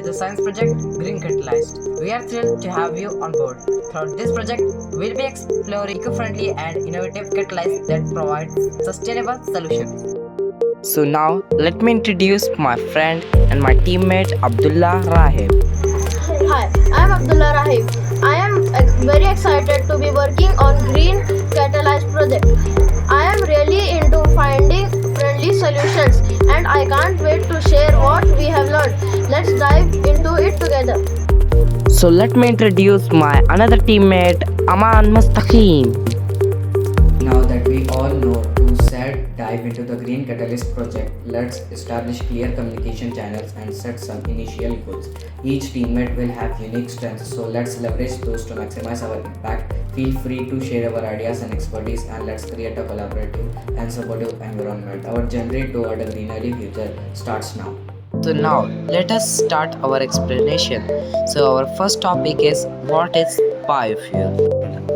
the science project Green Catalyzed. We are thrilled to have you on board. Throughout this project, we'll be exploring eco-friendly and innovative catalysts that provide sustainable solutions. So now, let me introduce my friend and my teammate Abdullah Rahib. Hi, I am Abdullah Rahib. I am very excited to be working on Green Catalyzed project. I am really into finding friendly solutions and I can't wait to share what we have learned. Let's dive into it together. So let me introduce my another teammate Aman Mustaqim. Now that we all know to dive into the Green Catalyst project, let's establish clear communication channels and set some initial goals. Each teammate will have unique strengths, so let's leverage those to maximize our impact. Feel free to share our ideas and expertise, and let's create a collaborative and supportive environment. Our journey toward a greenery future starts now. So now let us start our explanation. So our first topic is what is biofuel.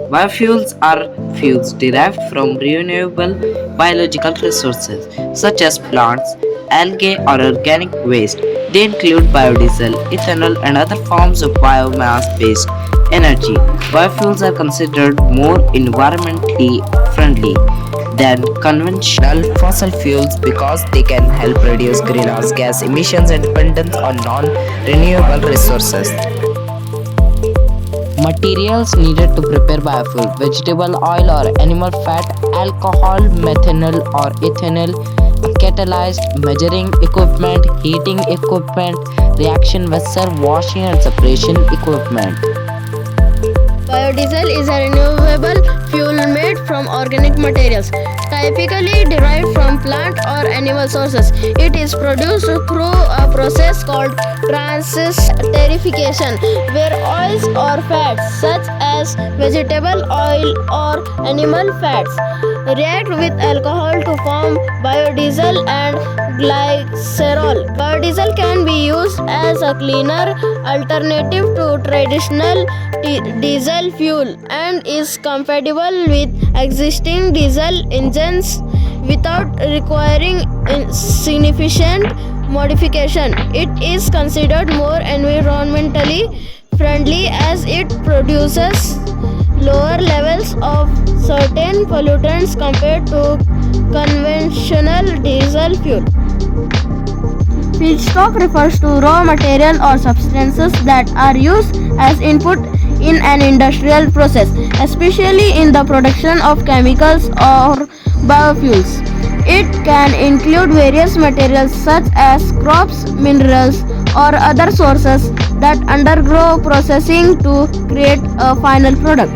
Biofuels are fuels derived from renewable biological resources such as plants, algae or organic waste. They include biodiesel, ethanol and other forms of biomass-based energy. Biofuels are considered more environmentally friendly than conventional fossil fuels because they can help reduce greenhouse gas emissions and dependence on non-renewable resources. Materials needed to prepare biofuel: vegetable oil or animal fat, alcohol, methanol or ethanol, catalyzed measuring equipment, heating equipment, reaction vessel, washing and separation equipment. Biodiesel is a renewable fuel made from organic materials, typically derived from plant or animal sources. It is produced through a process called transesterification, where oils or fats such as vegetable oil or animal fats react with alcohol to form biodiesel and glycerol. Biodiesel can be used as a cleaner alternative to traditional diesel fuel and is compatible with existing diesel engines without requiring significant modification. It is considered more environmentally friendly as it produces lower levels of certain pollutants compared to conventional diesel fuel. Feedstock refers to raw material or substances that are used as input in an industrial process, especially in the production of chemicals or biofuels. It can include various materials such as crops, minerals, or other sources that undergo processing to create a final product.